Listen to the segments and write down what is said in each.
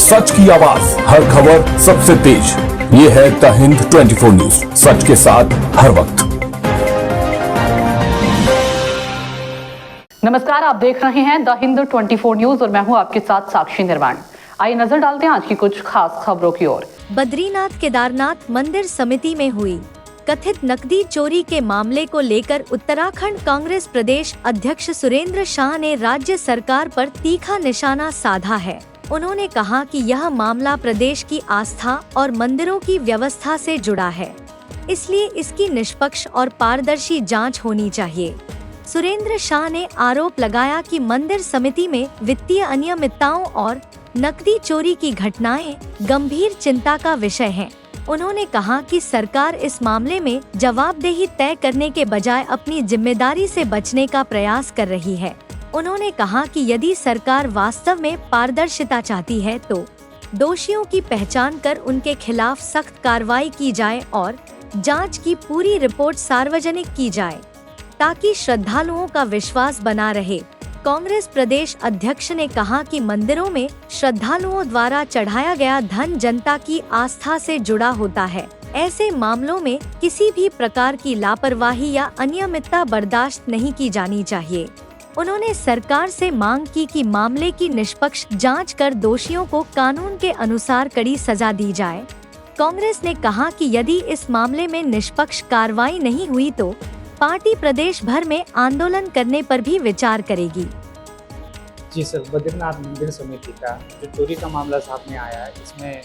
सच की आवाज, हर खबर सबसे तेज। ये है द हिंद 24 न्यूज, सच के साथ हर वक्त। नमस्कार, आप देख रहे हैं द हिंद 24 न्यूज और मैं हूं आपके साथ साक्षी निर्वाण। आइए नजर डालते हैं आज की कुछ खास खबरों की ओर। बद्रीनाथ केदारनाथ मंदिर समिति में हुई कथित नकदी चोरी के मामले को लेकर उत्तराखंड कांग्रेस प्रदेश अध्यक्ष सुरेंद्र शाह ने राज्य सरकार पर तीखा निशाना साधा है। उन्होंने कहा कि यह मामला प्रदेश की आस्था और मंदिरों की व्यवस्था से जुड़ा है, इसलिए इसकी निष्पक्ष और पारदर्शी जांच होनी चाहिए। सुरेंद्र शाह ने आरोप लगाया कि मंदिर समिति में वित्तीय अनियमितताओं और नकदी चोरी की घटनाएं गंभीर चिंता का विषय हैं। उन्होंने कहा कि सरकार इस मामले में जवाबदेही तय करने के बजाय अपनी जिम्मेदारी से बचने का प्रयास कर रही है। उन्होंने कहा कि यदि सरकार वास्तव में पारदर्शिता चाहती है तो दोषियों की पहचान कर उनके खिलाफ सख्त कार्रवाई की जाए और जांच की पूरी रिपोर्ट सार्वजनिक की जाए, ताकि श्रद्धालुओं का विश्वास बना रहे। कांग्रेस प्रदेश अध्यक्ष ने कहा कि मंदिरों में श्रद्धालुओं द्वारा चढ़ाया गया धन जनता की आस्था से जुड़ा होता है। ऐसे मामलों में किसी भी प्रकार की लापरवाही या अनियमितता बर्दाश्त नहीं की जानी चाहिए। उन्होंने सरकार से मांग की कि मामले की निष्पक्ष जांच कर दोषियों को कानून के अनुसार कड़ी सजा दी जाए। कांग्रेस ने कहा कि यदि इस मामले में निष्पक्ष कार्रवाई नहीं हुई तो पार्टी प्रदेश भर में आंदोलन करने पर भी विचार करेगी। जी सर, बद्रीनाथ मंदिर समिति का जो चोरी का मामला सामने आया है, इसमें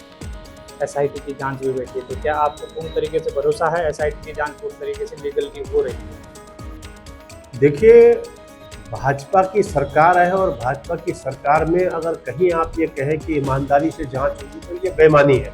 एसआईटी की जांच भी बैठी है, तो क्या आपको पूर्ण तरीके से भरोसा है एसआईटी की जांच पूर्ण तरीके से लीगली हो रही है? देखिए, भाजपा की सरकार है और भाजपा की सरकार में अगर कहीं आप ये कहें कि ईमानदारी से जांच होगी तो ये बेईमानी है।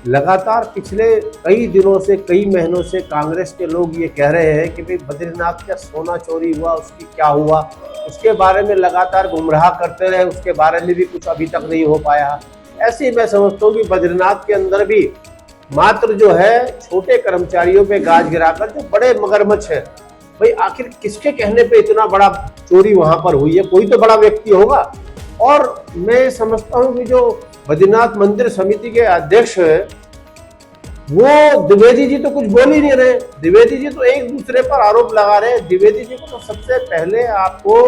लगातार पिछले कई दिनों से, कई महीनों से कांग्रेस के लोग ये कह रहे हैं कि भाई बद्रीनाथ का सोना चोरी हुआ, उसकी क्या हुआ, उसके बारे में लगातार गुमराह करते रहे, उसके बारे में भी कुछ अभी तक नहीं हो पाया। ऐसे ही मैं समझता हूँ कि बद्रीनाथ के अंदर भी मात्र जो है छोटे कर्मचारियों पे गाज गिराकर जो बड़े मगरमच्छ है, भाई आखिर किसके कहने पे इतना बड़ा चोरी वहां पर हुई है? कोई तो बड़ा व्यक्ति होगा। और मैं समझता हूँ कि जो बद्रीनाथ मंदिर समिति के अध्यक्ष है वो द्विवेदी जी तो कुछ बोल ही नहीं रहे। द्विवेदी जी तो एक दूसरे पर आरोप लगा रहे हैं। द्विवेदी जी को तो सबसे पहले आपको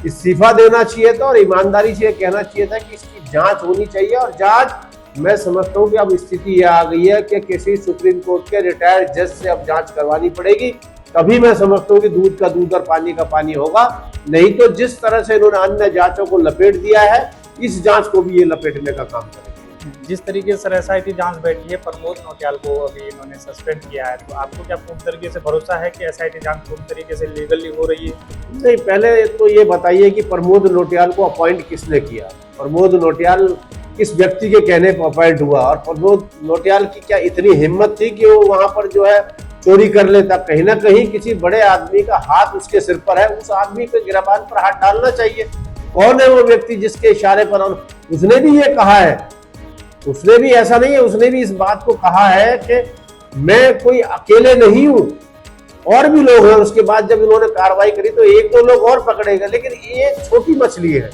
इस्तीफा देना चाहिए था और ईमानदारी से कहना चाहिए था कि इसकी जांच होनी चाहिए। और जांच, मैं समझता हूँ कि अब स्थिति ये आ गई है कि किसी सुप्रीम कोर्ट के रिटायर्ड जज से अब जांच करवानी पड़ेगी, तभी मैं समझता हूँ कि दूध का दूध और पानी का पानी होगा। नहीं तो जिस तरह से इन्होंने अन्य जांचों को लपेट दिया है, इस जांच को भी ये लपेटने का काम करेंगे। जिस तरीके से एसआईटी जांच बैठी है, प्रमोद नौटियाल को अभी इन्होंने सस्पेंड किया है, तो आपको क्या पूर्ण तरीके से भरोसा है कि एसआईटी जांच पूर्ण तरीके से लीगली हो रही है? नहीं, पहले तो ये बताइए कि प्रमोद नौटियाल को अपॉइंट किसने किया? प्रमोद नौटियाल किस व्यक्ति के कहने पर अपॉइंट हुआ? और प्रमोद नौटियाल की क्या इतनी हिम्मत थी कि वो वहां पर जो है चोरी कर लेता? कहीं ना कहीं किसी बड़े आदमी का हाथ उसके सिर पर है, उस आदमी के गिरबान पर हाथ डालना चाहिए। कौन है वो व्यक्ति जिसके इशारे पर? उसने भी ये कहा है, उसने भी ऐसा नहीं है, उसने भी इस बात को कहा है कि मैं कोई अकेले नहीं हूं, और भी लोग हैं। उसके बाद जब इन्होंने कार्रवाई करी तो एक दो लोग और पकड़े गए, लेकिन ये छोटी मछली है।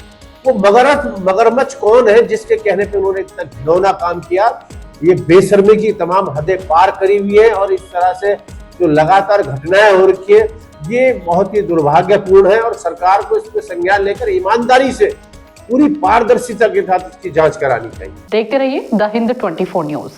वो मगरमच्छ कौन है जिसके कहने पे उन्होंने इतना घिनौना काम किया? ये बेशर्मी की तमाम हदें पार करी हुई है और इस तरह से जो लगातार घटनाएं हो रही है, ये बहुत ही दुर्भाग्यपूर्ण है। और सरकार को इस पर संज्ञान लेकर ईमानदारी से पूरी पारदर्शिता के साथ इसकी जांच करानी चाहिए। देखते रहिए द हिंद 24 न्यूज।